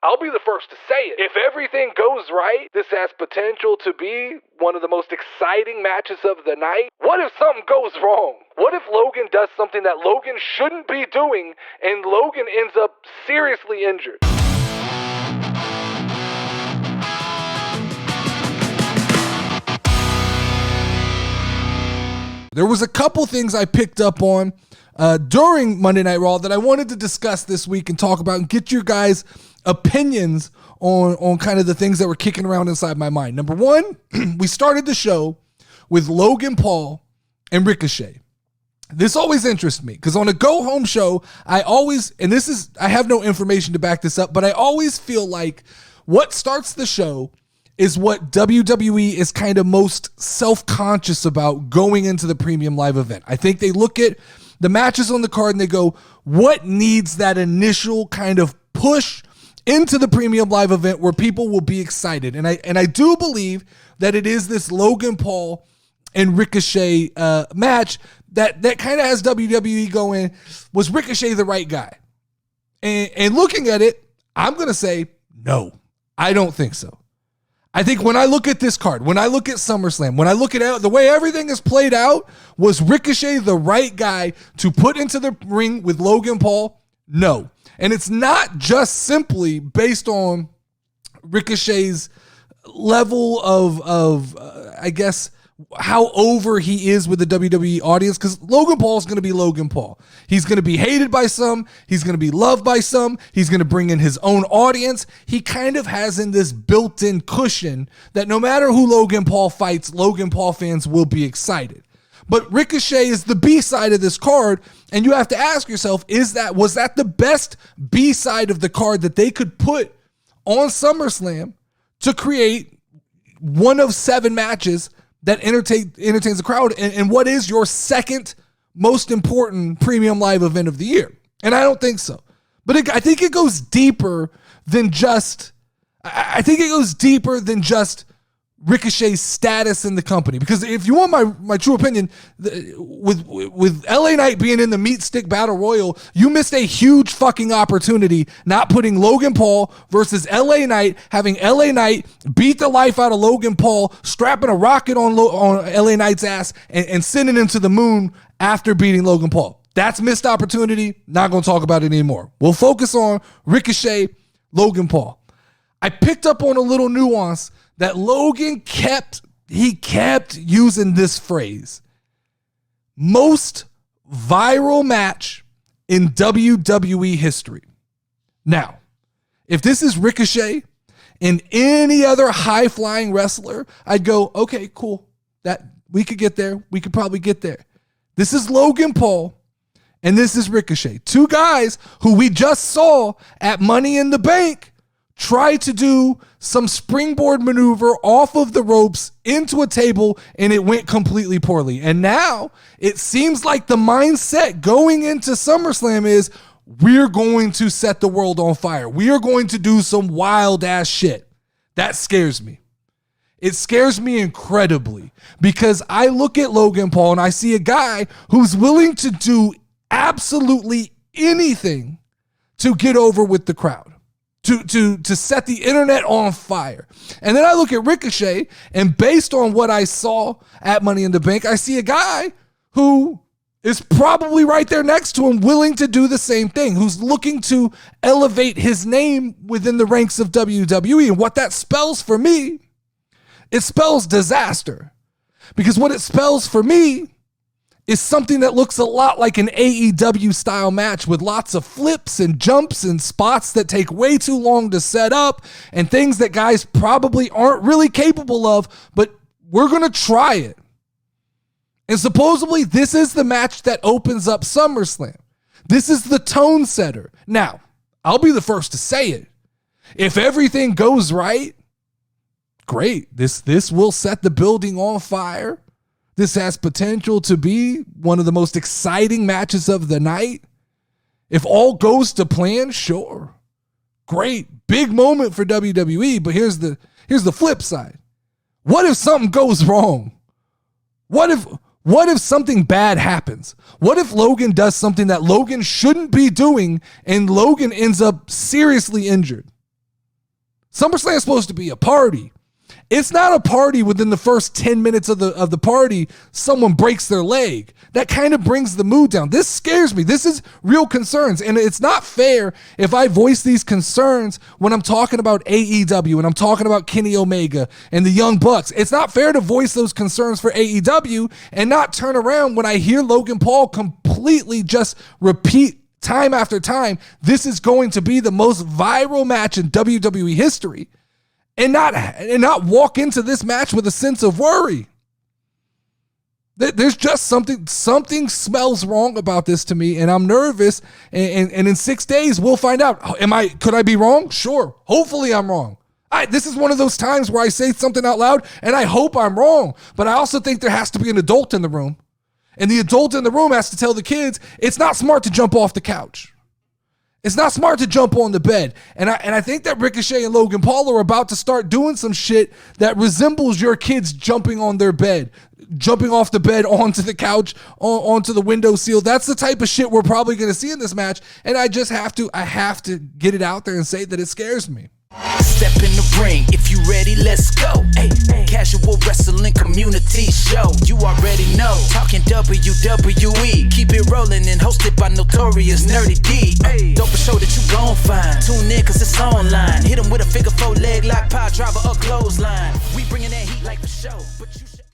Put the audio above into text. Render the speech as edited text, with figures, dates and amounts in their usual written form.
I'll be the first to say it. If everything goes right, this has potential to be one of the most exciting matches of the night. What if something goes wrong? What if Logan does something that Logan shouldn't be doing and Logan ends up seriously injured? There was a couple things I picked up on during Monday Night Raw that I wanted to discuss this week and talk about and get your guys' opinions on kind of the things that were kicking around inside my mind. Number one, we started the show with Logan Paul and Ricochet. This always interests me because on a go-home show, I have no information to back this up, but I always feel like what starts the show is what WWE is kind of most self-conscious about going into the premium live event. I think they look at the matches on the card and they go, what needs that initial kind of push into the premium live event where people will be excited? And I do believe that it is this Logan Paul and Ricochet match that kind of has WWE going, was Ricochet the right guy? And looking at it, I'm going to say, no, I don't think so. I think when I look at this card, when I look at SummerSlam, when I look at the way everything is played out, was Ricochet the right guy to put into the ring with Logan Paul? No. And it's not just simply based on Ricochet's level of I guess, how over he is with the WWE audience, because Logan Paul is going to be Logan Paul. He's going to be hated by some. He's going to be loved by some. He's going to bring in his own audience. He kind of has in this built-in cushion that no matter who Logan Paul fights, Logan Paul fans will be excited. But Ricochet is the B-side of this card, and you have to ask yourself, was that the best B-side of the card that they could put on SummerSlam to create one of 7 matches that entertains the crowd? And what is your second most important premium live event of the year? And I don't think so. But I think it goes deeper than just Ricochet's status in the company. Because if you want my true opinion, with LA Knight being in the meat stick battle royal, you missed a huge fucking opportunity not putting Logan Paul versus LA Knight, having LA Knight beat the life out of Logan Paul, strapping a rocket on LA Knight's ass and sending him to the moon after beating Logan Paul. That's missed opportunity. Not going to talk about it anymore. We'll focus on Ricochet, Logan Paul. I picked up on a little nuance that Logan kept using this phrase. Most viral match in WWE history. Now, if this is Ricochet and any other high-flying wrestler, I'd go, okay, cool. That we could get there. We could probably get there. This is Logan Paul and this is Ricochet. 2 guys who we just saw at Money in the Bank try to do some springboard maneuver off of the ropes into a table, and it went completely poorly. And now it seems like the mindset going into SummerSlam is, we're going to set the world on fire. We are going to do some wild ass shit. That scares me. It scares me incredibly because I look at Logan Paul and I see a guy who's willing to do absolutely anything to get over with the crowd. To set the internet on fire. And then I look at Ricochet, and based on what I saw at Money in the Bank, I see a guy who is probably right there next to him, willing to do the same thing, who's looking to elevate his name within the ranks of WWE. And what that spells for me, it spells disaster. Because what it spells for me is something that looks a lot like an AEW style match with lots of flips and jumps and spots that take way too long to set up and things that guys probably aren't really capable of, but we're going to try it. And supposedly this is the match that opens up SummerSlam. This is the tone setter. Now, I'll be the first to say it. If everything goes right, great. This will set the building on fire. This has potential to be one of the most exciting matches of the night. If all goes to plan, sure. Great. Big moment for WWE, but here's the flip side. What if something goes wrong? What if something bad happens? What if Logan does something that Logan shouldn't be doing and Logan ends up seriously injured? SummerSlam is supposed to be a party. It's not a party within the first 10 minutes of the party, someone breaks their leg. That kind of brings the mood down. This scares me. This is real concerns. And it's not fair if I voice these concerns when I'm talking about AEW and I'm talking about Kenny Omega and the Young Bucks. It's not fair to voice those concerns for AEW and not turn around when I hear Logan Paul completely just repeat time after time, this is going to be the most viral match in WWE history. And not walk into this match with a sense of worry. There's just something smells wrong about this to me, and I'm nervous. And in 6 days we'll find out. Could I be wrong? Sure. Hopefully I'm wrong. This is one of those times where I say something out loud and I hope I'm wrong. But I also think there has to be an adult in the room. And the adult in the room has to tell the kids it's not smart to jump off the couch. It's not smart to jump on the bed. And I think that Ricochet and Logan Paul are about to start doing some shit that resembles your kids jumping on their bed, jumping off the bed onto the couch, onto the windowsill. That's the type of shit we're probably going to see in this match. And I have to get it out there and say that it scares me. Step in the ring, if you ready, let's go. Hey, casual wrestling community show. You already know, talking WWE. Keep it rolling and hosted by Notorious NerdyD. Dope a show that you gon' find. Tune in cause it's online. Hit 'em with a figure 4 leg lock, power driver or clothesline. We bringing that heat like for show. But you